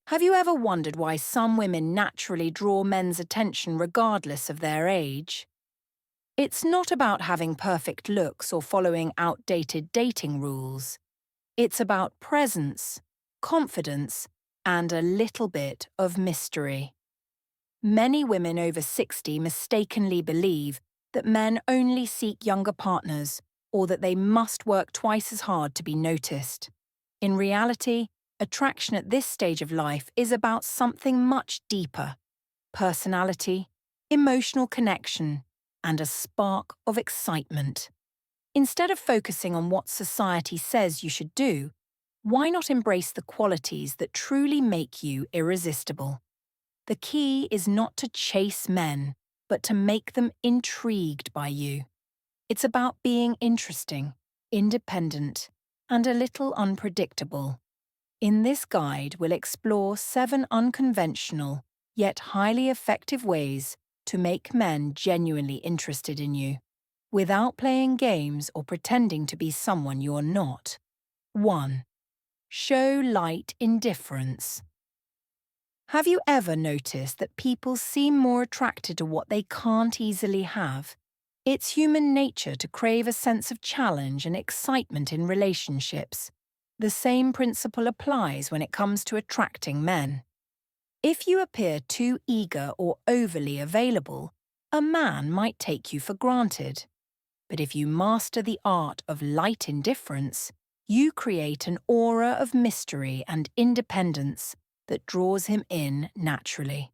Have you ever wondered why some women naturally draw men's attention regardless of their age? It's not about having perfect looks or following outdated dating rules. It's about presence, confidence, and a little bit of mystery. Many women over 60 mistakenly believe that men only seek younger partners or that they must work twice as hard to be noticed. In reality, attraction at this stage of life is about something much deeper: personality, emotional connection, and a spark of excitement. Instead of focusing on what society says you should do, why not embrace the qualities that truly make you irresistible? The key is not to chase men, but to make them intrigued by you. It's about being interesting, independent, and a little unpredictable. In this guide, we'll explore 7 unconventional, yet highly effective ways to make men genuinely interested in you, without playing games or pretending to be someone you're not. 1. Show light indifference. Have you ever noticed that people seem more attracted to what they can't easily have? It's human nature to crave a sense of challenge and excitement in relationships. The same principle applies when it comes to attracting men. If you appear too eager or overly available, a man might take you for granted. But if you master the art of light indifference, you create an aura of mystery and independence that draws him in naturally.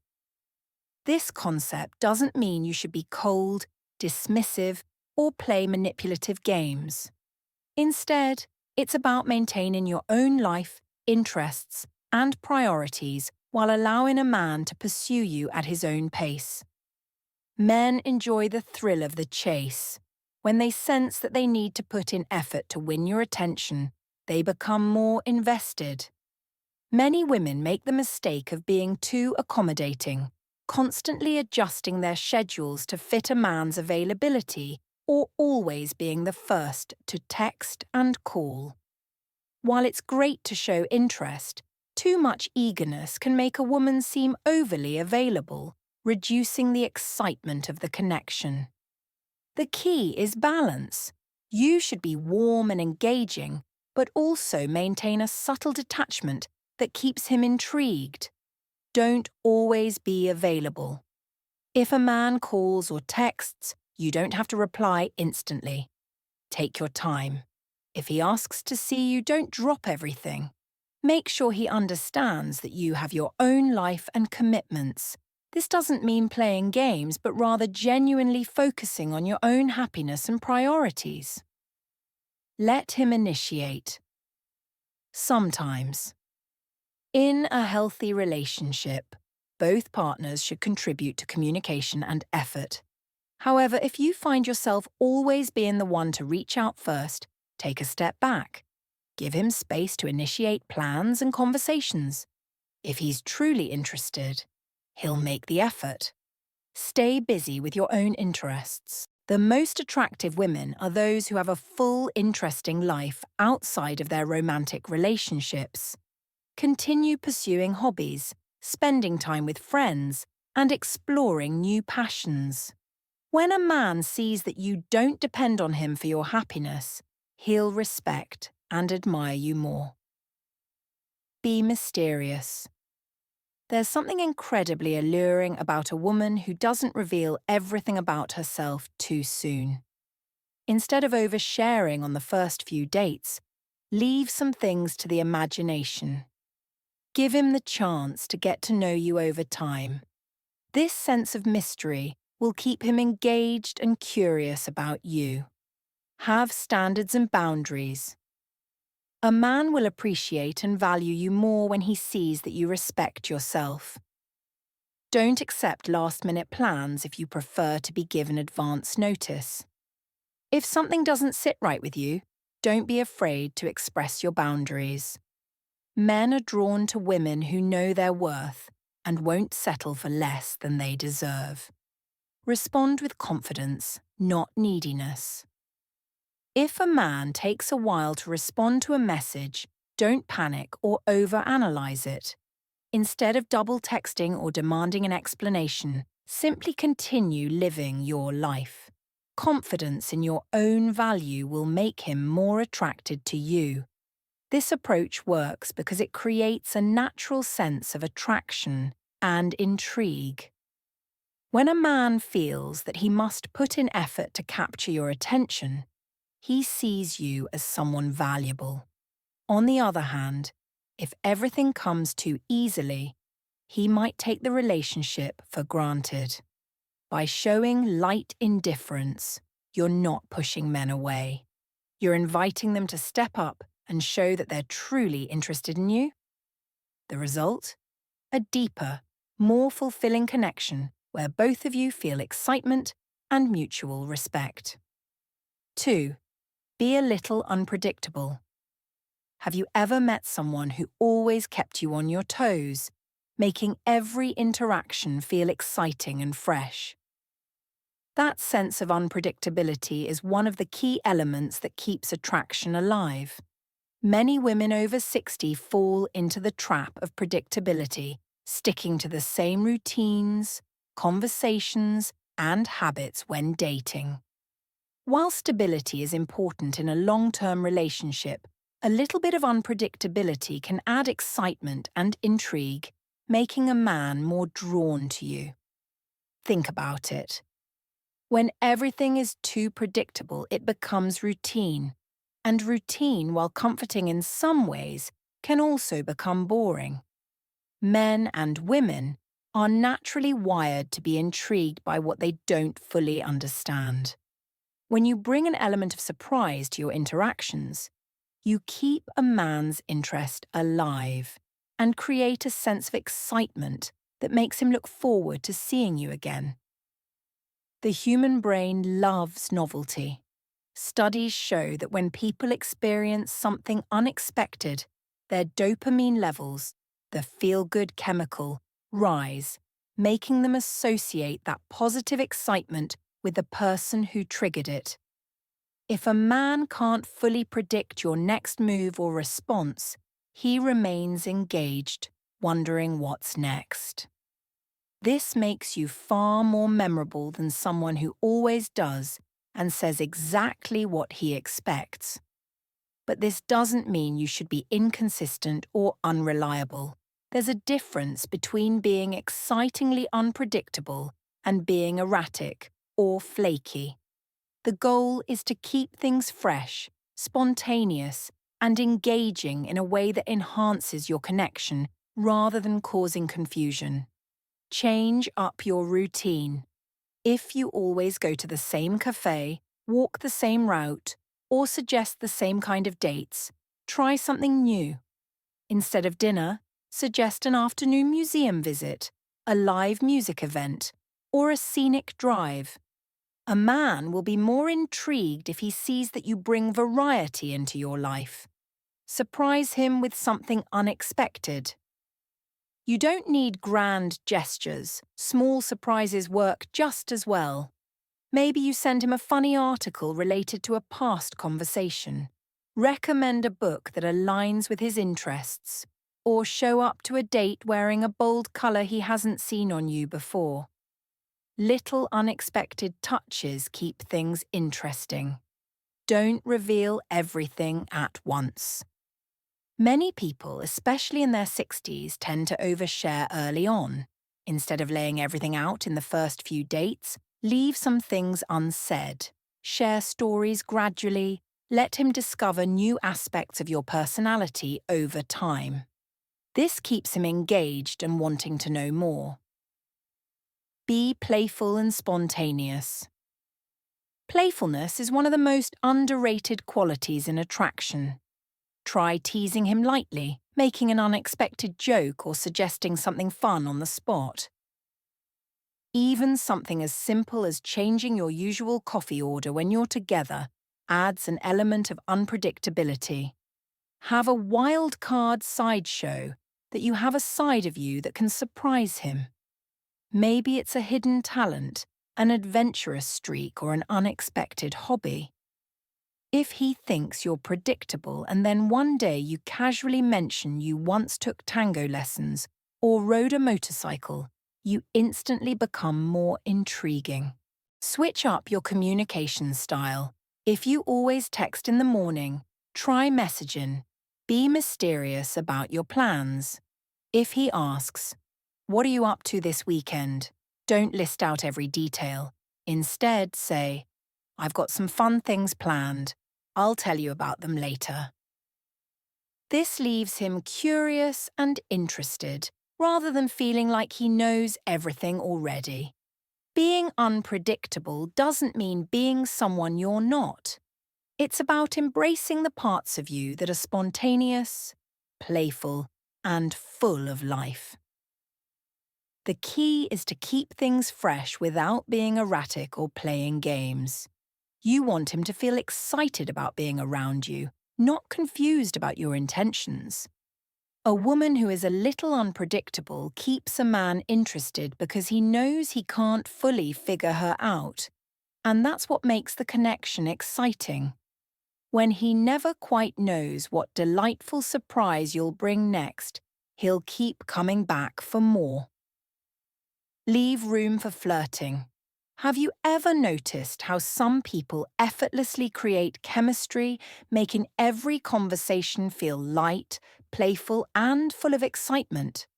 This concept doesn't mean you should be cold, dismissive, or play manipulative games. Instead, it's about maintaining your own life, interests, and priorities while allowing a man to pursue you at his own pace. Men enjoy the thrill of the chase. When they sense that they need to put in effort to win your attention, they become more invested. Many women make the mistake of being too accommodating, constantly adjusting their schedules to fit a man's availability or always being the first to text and call. While it's great to show interest, too much eagerness can make a woman seem overly available, reducing the excitement of the connection. The key is balance. You should be warm and engaging, but also maintain a subtle detachment that keeps him intrigued. Don't always be available. If a man calls or texts, you don't have to reply instantly. Take your time. If he asks to see you, don't drop everything. Make sure he understands that you have your own life and commitments. This doesn't mean playing games, but rather genuinely focusing on your own happiness and priorities. Let him initiate. Sometimes. In a healthy relationship, both partners should contribute to communication and effort. However, if you find yourself always being the one to reach out first, take a step back. Give him space to initiate plans and conversations. If he's truly interested, he'll make the effort. Stay busy with your own interests. The most attractive women are those who have a full, interesting life outside of their romantic relationships. Continue pursuing hobbies, spending time with friends, and exploring new passions. When a man sees that you don't depend on him for your happiness, he'll respect and admire you more. Be mysterious. There's something incredibly alluring about a woman who doesn't reveal everything about herself too soon. Instead of oversharing on the first few dates, leave some things to the imagination. Give him the chance to get to know you over time. This sense of mystery will keep him engaged and curious about you. Have standards and boundaries. A man will appreciate and value you more when he sees that you respect yourself. Don't accept last-minute plans if you prefer to be given advance notice. If something doesn't sit right with you, don't be afraid to express your boundaries. Men are drawn to women who know their worth and won't settle for less than they deserve. Respond with confidence, not neediness. If a man takes a while to respond to a message, don't panic or overanalyze it. Instead of double texting or demanding an explanation, simply continue living your life. Confidence in your own value will make him more attracted to you. This approach works because it creates a natural sense of attraction and intrigue. When a man feels that he must put in effort to capture your attention, he sees you as someone valuable. On the other hand, if everything comes too easily, he might take the relationship for granted. By showing light indifference, you're not pushing men away. You're inviting them to step up and show that they're truly interested in you. The result? A deeper, more fulfilling connection where both of you feel excitement and mutual respect. 2. Be a little unpredictable. Have you ever met someone who always kept you on your toes, making every interaction feel exciting and fresh? That sense of unpredictability is one of the key elements that keeps attraction alive. Many women over 60 fall into the trap of predictability, sticking to the same routines, conversations, and habits when dating. While stability is important in a long-term relationship, a little bit of unpredictability can add excitement and intrigue, making a man more drawn to you. Think about it. When everything is too predictable, it becomes routine. And routine, while comforting in some ways, can also become boring. Men and women are naturally wired to be intrigued by what they don't fully understand. When you bring an element of surprise to your interactions, you keep a man's interest alive and create a sense of excitement that makes him look forward to seeing you again. The human brain loves novelty. Studies show that when people experience something unexpected, their dopamine levels, the feel-good chemical, rise, making them associate that positive excitement with the person who triggered it. If a man can't fully predict your next move or response, he remains engaged, wondering what's next. This makes you far more memorable than someone who always does and says exactly what he expects. But this doesn't mean you should be inconsistent or unreliable. There's a difference between being excitingly unpredictable and being erratic or flaky. The goal is to keep things fresh, spontaneous, and engaging in a way that enhances your connection rather than causing confusion. Change up your routine. If you always go to the same cafe, walk the same route, or suggest the same kind of dates, try something new. Instead of dinner, suggest an afternoon museum visit, a live music event, or a scenic drive. A man will be more intrigued if he sees that you bring variety into your life. Surprise him with something unexpected. You don't need grand gestures. Small surprises work just as well. Maybe you send him a funny article related to a past conversation. Recommend a book that aligns with his interests. Or show up to a date wearing a bold colour he hasn't seen on you before. Little unexpected touches keep things interesting. Don't reveal everything at once. Many people, especially in their 60s, tend to overshare early on. Instead of laying everything out in the first few dates, leave some things unsaid. Share stories gradually. Let him discover new aspects of your personality over time. This keeps him engaged and wanting to know more. Be playful and spontaneous. Playfulness is one of the most underrated qualities in attraction. Try teasing him lightly, making an unexpected joke or suggesting something fun on the spot. Even something as simple as changing your usual coffee order when you're together adds an element of unpredictability. Have a wild card sideshow that you have a side of you that can surprise him. Maybe it's a hidden talent, an adventurous streak, or an unexpected hobby. If he thinks you're predictable and then one day you casually mention you once took tango lessons or rode a motorcycle, you instantly become more intriguing. Switch up your communication style. If you always text in the morning, try messaging. Be mysterious about your plans. If he asks, "What are you up to this weekend?" don't list out every detail. Instead, say, "I've got some fun things planned. I'll tell you about them later." This leaves him curious and interested, rather than feeling like he knows everything already. Being unpredictable doesn't mean being someone you're not. It's about embracing the parts of you that are spontaneous, playful, and full of life. The key is to keep things fresh without being erratic or playing games. You want him to feel excited about being around you, not confused about your intentions. A woman who is a little unpredictable keeps a man interested because he knows he can't fully figure her out. And that's what makes the connection exciting. When he never quite knows what delightful surprise you'll bring next, he'll keep coming back for more. Leave room for flirting. Have you ever noticed how some people effortlessly create chemistry, making every conversation feel light, playful, and full of excitement?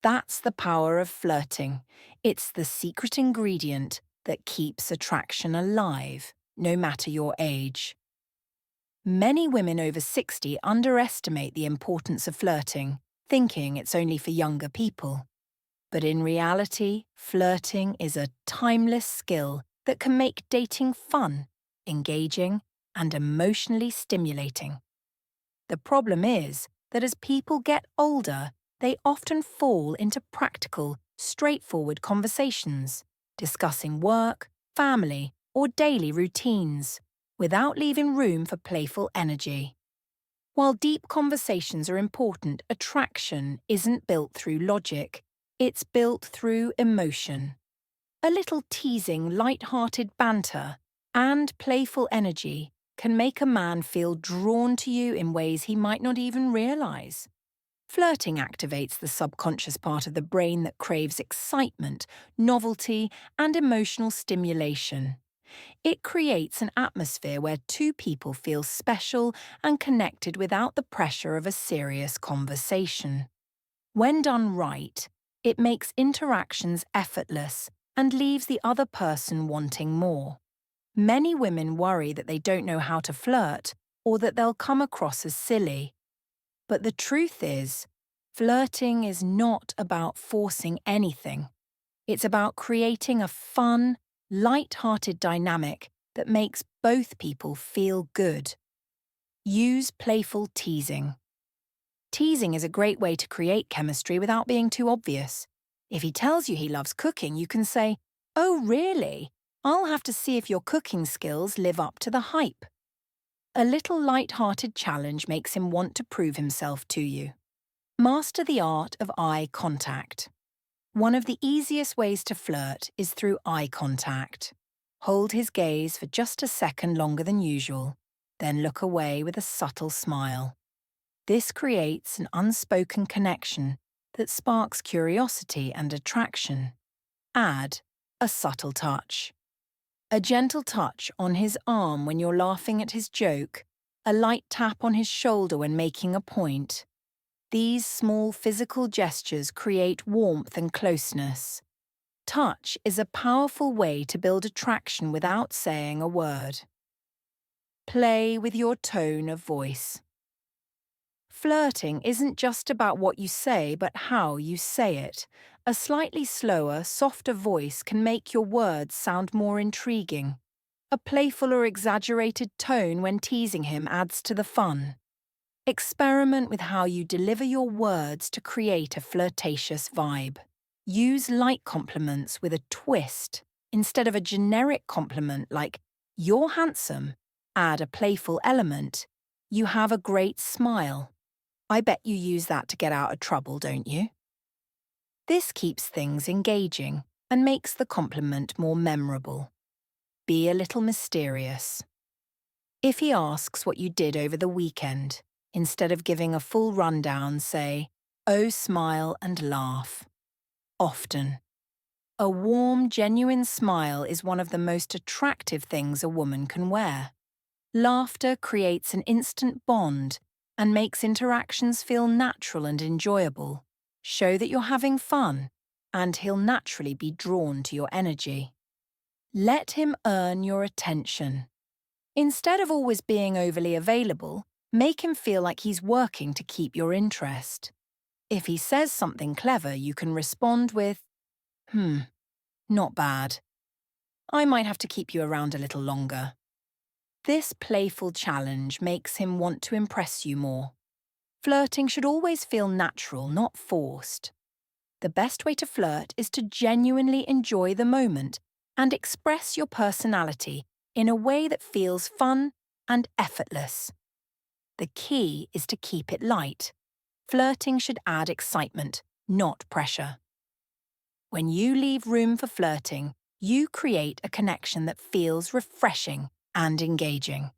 That's the power of flirting. It's the secret ingredient that keeps attraction alive, no matter your age. Many women over 60 underestimate the importance of flirting, thinking it's only for younger people. But in reality, flirting is a timeless skill that can make dating fun, engaging, and emotionally stimulating. The problem is that as people get older, they often fall into practical, straightforward conversations, discussing work, family, or daily routines, without leaving room for playful energy. While deep conversations are important, attraction isn't built through logic. It's built through emotion. A little teasing, light-hearted banter and playful energy can make a man feel drawn to you in ways he might not even realize. Flirting activates the subconscious part of the brain that craves excitement, novelty, and emotional stimulation. It creates an atmosphere where two people feel special and connected without the pressure of a serious conversation. When done right, it makes interactions effortless and leaves the other person wanting more. Many women worry that they don't know how to flirt or that they'll come across as silly. But the truth is, flirting is not about forcing anything. It's about creating a fun, light-hearted dynamic that makes both people feel good. Use playful teasing. Teasing is a great way to create chemistry without being too obvious. If he tells you he loves cooking, you can say, "Oh, really? I'll have to see if your cooking skills live up to the hype." A little light-hearted challenge makes him want to prove himself to you. Master the art of eye contact. One of the easiest ways to flirt is through eye contact. Hold his gaze for just a second longer than usual, then look away with a subtle smile. This creates an unspoken connection that sparks curiosity and attraction. Add a subtle touch. A gentle touch on his arm when you're laughing at his joke, a light tap on his shoulder when making a point. These small physical gestures create warmth and closeness. Touch is a powerful way to build attraction without saying a word. Play with your tone of voice. Flirting isn't just about what you say, but how you say it. A slightly slower, softer voice can make your words sound more intriguing. A playful or exaggerated tone when teasing him adds to the fun. Experiment with how you deliver your words to create a flirtatious vibe. Use light compliments with a twist. Instead of a generic compliment like, "You're handsome," add a playful element. "You have a great smile. I bet you use that to get out of trouble, don't you?" This keeps things engaging and makes the compliment more memorable. Be a little mysterious. If he asks what you did over the weekend, instead of giving a full rundown, say, Oh, smile and laugh. Often. A warm, genuine smile is one of the most attractive things a woman can wear. Laughter creates an instant bond and makes interactions feel natural and enjoyable. Show that you're having fun, and he'll naturally be drawn to your energy. Let him earn your attention. Instead of always being overly available, make him feel like he's working to keep your interest. If he says something clever, you can respond with, not bad. I might have to keep you around a little longer. This playful challenge makes him want to impress you more. Flirting should always feel natural, not forced. The best way to flirt is to genuinely enjoy the moment and express your personality in a way that feels fun and effortless. The key is to keep it light. Flirting should add excitement, not pressure. When you leave room for flirting, you create a connection that feels refreshing and engaging.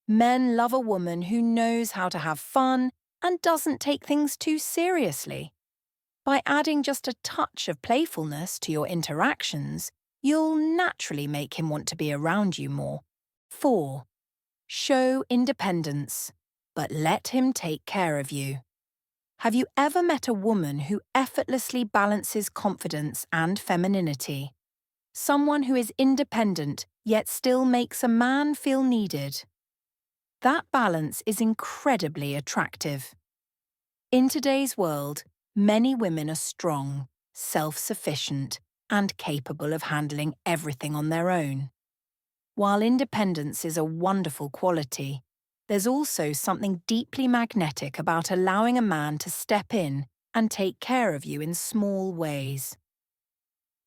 Men love a woman who knows how to have fun and doesn't take things too seriously. By adding just a touch of playfulness to your interactions, you'll naturally make him want to be around you more. 4. Show independence, but let him take care of you. Have you ever met a woman who effortlessly balances confidence and femininity? Someone who is independent yet still makes a man feel needed. That balance is incredibly attractive. In today's world, many women are strong, self-sufficient, and capable of handling everything on their own. While independence is a wonderful quality, there's also something deeply magnetic about allowing a man to step in and take care of you in small ways.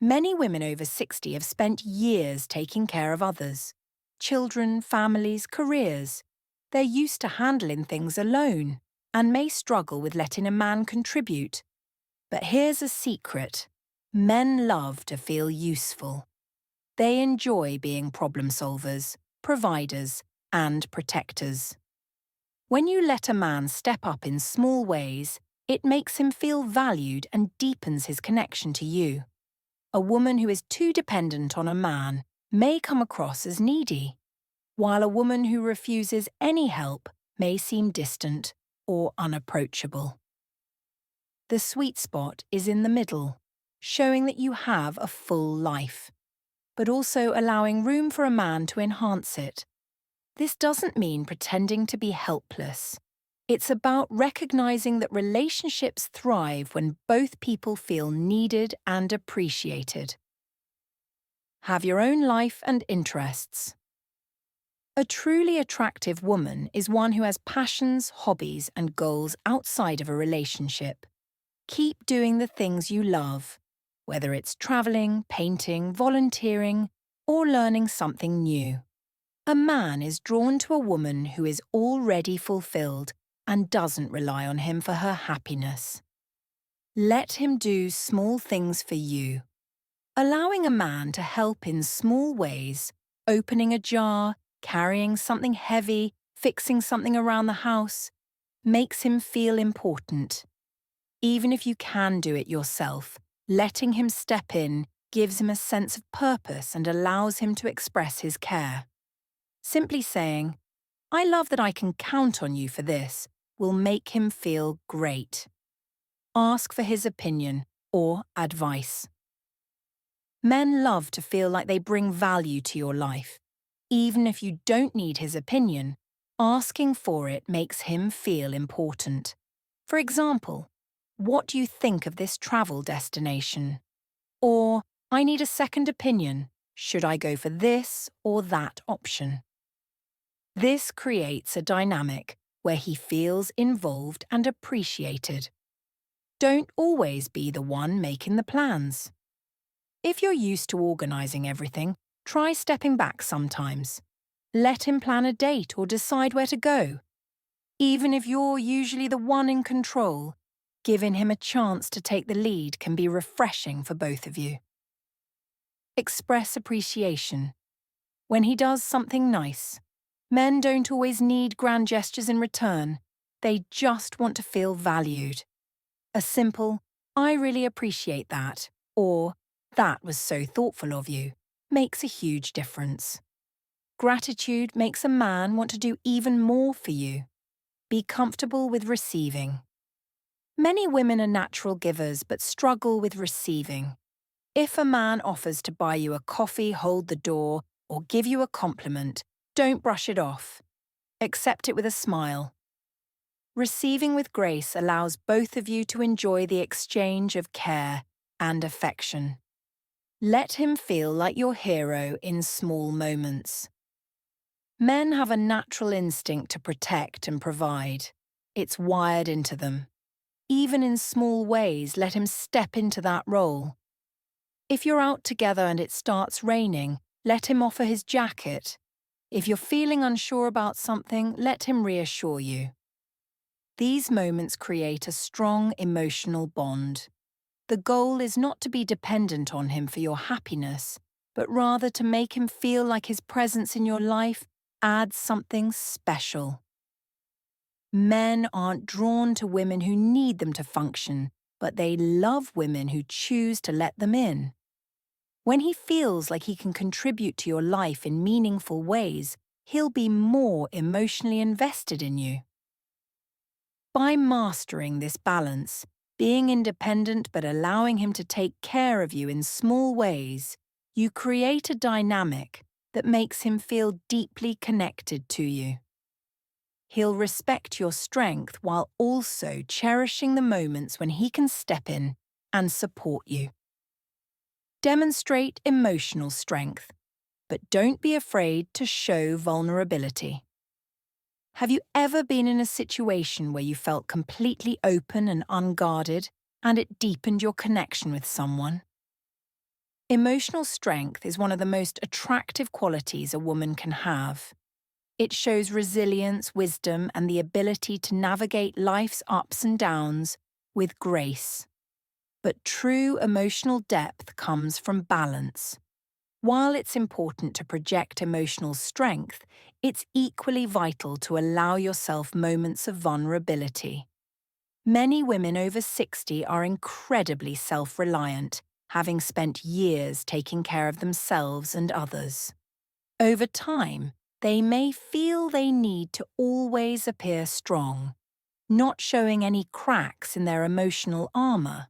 Many women over 60 have spent years taking care of others. Children, families, careers. They're used to handling things alone and may struggle with letting a man contribute. But here's a secret. Men love to feel useful. They enjoy being problem solvers, providers, and protectors. When you let a man step up in small ways, it makes him feel valued and deepens his connection to you. A woman who is too dependent on a man may come across as needy, while a woman who refuses any help may seem distant or unapproachable. The sweet spot is in the middle, showing that you have a full life, but also allowing room for a man to enhance it. This doesn't mean pretending to be helpless. It's about recognizing that relationships thrive when both people feel needed and appreciated. Have your own life and interests. A truly attractive woman is one who has passions, hobbies, and goals outside of a relationship. Keep doing the things you love, whether it's traveling, painting, volunteering, or learning something new. A man is drawn to a woman who is already fulfilled and doesn't rely on him for her happiness. Let him do small things for you. Allowing a man to help in small ways, opening a jar, carrying something heavy, fixing something around the house, makes him feel important. Even if you can do it yourself, letting him step in gives him a sense of purpose and allows him to express his care. Simply saying, "I love that I can count on you for this," will make him feel great. Ask for his opinion or advice. Men love to feel like they bring value to your life. Even if you don't need his opinion, asking for it makes him feel important. For example, "What do you think of this travel destination?" Or, "I need a second opinion. Should I go for this or that option?" This creates a dynamic where he feels involved and appreciated. Don't always be the one making the plans. If you're used to organising everything, try stepping back sometimes. Let him plan a date or decide where to go. Even if you're usually the one in control, giving him a chance to take the lead can be refreshing for both of you. Express appreciation. When he does something nice, men don't always need grand gestures in return. They just want to feel valued. A simple, "I really appreciate that," or "That was so thoughtful of you," makes a huge difference. Gratitude makes a man want to do even more for you. Be comfortable with receiving. Many women are natural givers but struggle with receiving. If a man offers to buy you a coffee, hold the door, or give you a compliment, don't brush it off. Accept it with a smile. Receiving with grace allows both of you to enjoy the exchange of care and affection. Let him feel like your hero in small moments. Men have a natural instinct to protect and provide. It's wired into them. Even in small ways, let him step into that role. If you're out together and it starts raining, let him offer his jacket. If you're feeling unsure about something, let him reassure you. These moments create a strong emotional bond. The goal is not to be dependent on him for your happiness, but rather to make him feel like his presence in your life adds something special. Men aren't drawn to women who need them to function, but they love women who choose to let them in. When he feels like he can contribute to your life in meaningful ways, he'll be more emotionally invested in you. By mastering this balance, being independent but allowing him to take care of you in small ways, you create a dynamic that makes him feel deeply connected to you. He'll respect your strength while also cherishing the moments when he can step in and support you. Demonstrate emotional strength, but don't be afraid to show vulnerability. Have you ever been in a situation where you felt completely open and unguarded, and it deepened your connection with someone? Emotional strength is one of the most attractive qualities a woman can have. It shows resilience, wisdom, and the ability to navigate life's ups and downs with grace. But true emotional depth comes from balance. While it's important to project emotional strength, it's equally vital to allow yourself moments of vulnerability. Many women over 60 are incredibly self-reliant, having spent years taking care of themselves and others. Over time, they may feel they need to always appear strong, not showing any cracks in their emotional armor.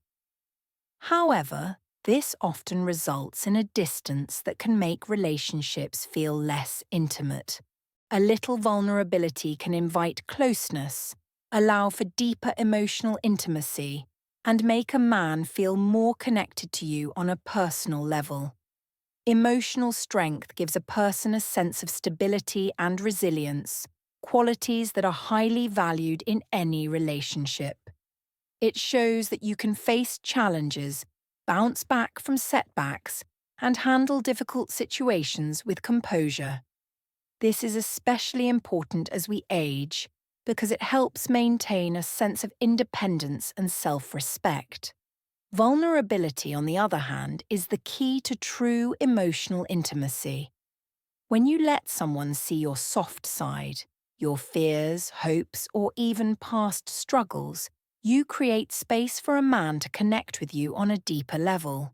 However, this often results in a distance that can make relationships feel less intimate. A little vulnerability can invite closeness, allow for deeper emotional intimacy, and make a man feel more connected to you on a personal level. Emotional strength gives a person a sense of stability and resilience, qualities that are highly valued in any relationship. It shows that you can face challenges, bounce back from setbacks, and handle difficult situations with composure. This is especially important as we age because it helps maintain a sense of independence and self-respect. Vulnerability, on the other hand, is the key to true emotional intimacy. When you let someone see your soft side, your fears, hopes, or even past struggles, you create space for a man to connect with you on a deeper level.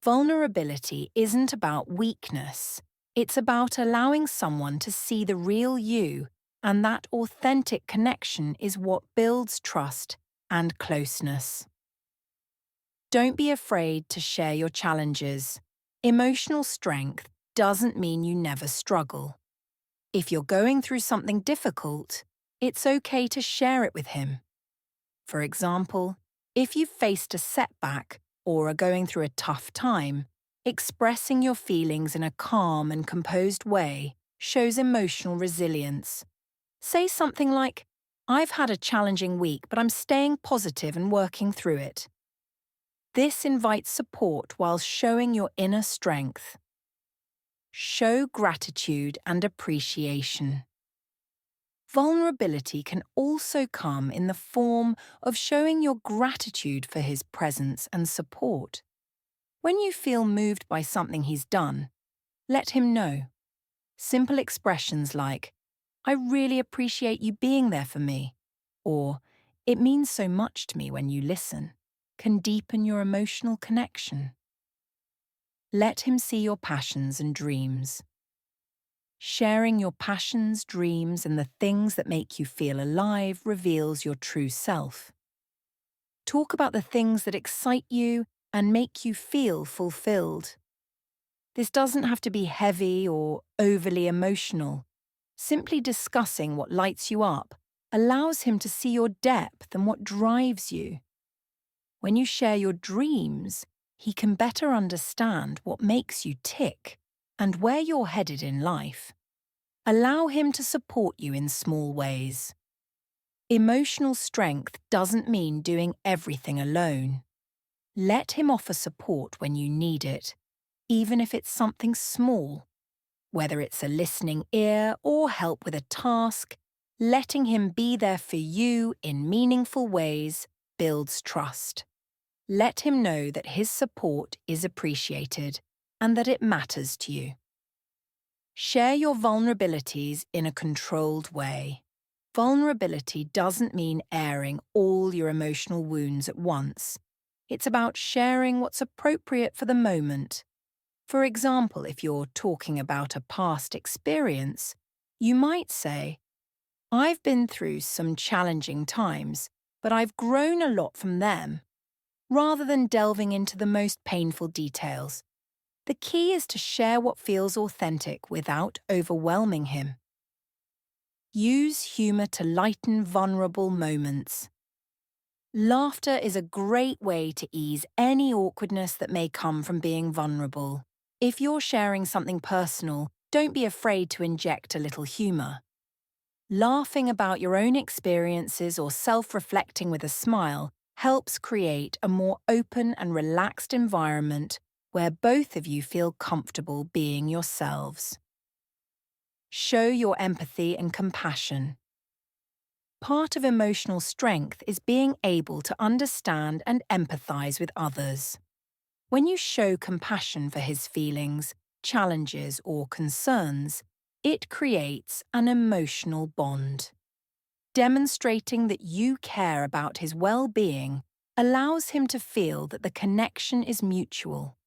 Vulnerability isn't about weakness. It's about allowing someone to see the real you, and that authentic connection is what builds trust and closeness. Don't be afraid to share your challenges. Emotional strength doesn't mean you never struggle. If you're going through something difficult, it's okay to share it with him. For example, if you've faced a setback or are going through a tough time, expressing your feelings in a calm and composed way shows emotional resilience. Say something like, "I've had a challenging week, but I'm staying positive and working through it." This invites support while showing your inner strength. Show gratitude and appreciation. Vulnerability can also come in the form of showing your gratitude for his presence and support. When you feel moved by something he's done, let him know. Simple expressions like, "I really appreciate you being there for me," or It means so much to me when you listen, can deepen your emotional connection. Let him see your passions and dreams. Sharing your passions, dreams, and the things that make you feel alive reveals your true self. Talk about the things that excite you and make you feel fulfilled. This doesn't have to be heavy or overly emotional. Simply discussing what lights you up allows him to see your depth and what drives you. When you share your dreams, he can better understand what makes you tick and where you're headed in life. Allow him to support you in small ways. Emotional strength doesn't mean doing everything alone. Let him offer support when you need it, even if it's something small. Whether it's a listening ear or help with a task, letting him be there for you in meaningful ways builds trust. Let him know that his support is appreciated and that it matters to you. Share your vulnerabilities in a controlled way. Vulnerability doesn't mean airing all your emotional wounds at once. It's about sharing what's appropriate for the moment. For example, if you're talking about a past experience, you might say, "I've been through some challenging times, but I've grown a lot from them," rather than delving into the most painful details. The key is to share what feels authentic without overwhelming him. Use humor to lighten vulnerable moments. Laughter is a great way to ease any awkwardness that may come from being vulnerable. If you're sharing something personal, don't be afraid to inject a little humor. Laughing about your own experiences or self-reflecting with a smile helps create a more open and relaxed environment where both of you feel comfortable being yourselves. Show your empathy and compassion. Part of emotional strength is being able to understand and empathize with others. When you show compassion for his feelings, challenges, or concerns, it creates an emotional bond. Demonstrating that you care about his well-being allows him to feel that the connection is mutual.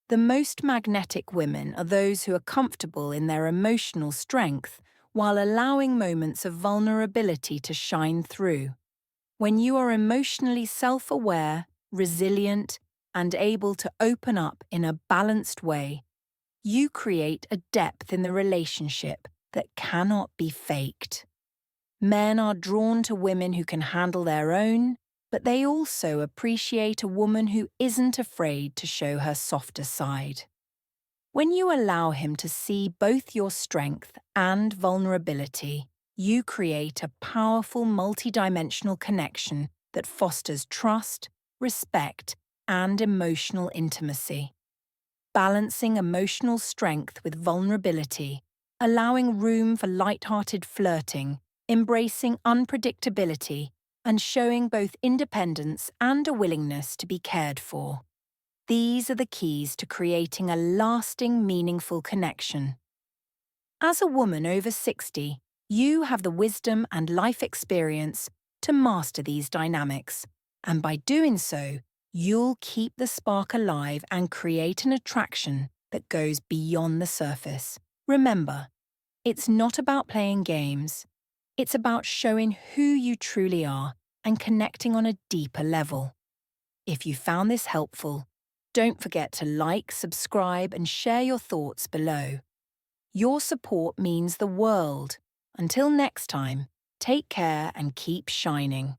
The most magnetic women are those who are comfortable in their emotional strength while allowing moments of vulnerability to shine through. When you are emotionally self-aware, resilient, and able to open up in a balanced way, you create a depth in the relationship that cannot be faked. Men are drawn to women who can handle their own, but they also appreciate a woman who isn't afraid to show her softer side. When you allow him to see both your strength and vulnerability, you create a powerful multidimensional connection that fosters trust, respect, and emotional intimacy. Balancing emotional strength with vulnerability, allowing room for light-hearted flirting, embracing unpredictability, and showing both independence and a willingness to be cared for. These are the keys to creating a lasting, meaningful connection. As a woman over 60, you have the wisdom and life experience to master these dynamics, and by doing so, you'll keep the spark alive and create an attraction that goes beyond the surface. Remember, it's not about playing games. It's about showing who you truly are and connecting on a deeper level. If you found this helpful, don't forget to like, subscribe, and share your thoughts below. Your support means the world. Until next time, take care and keep shining.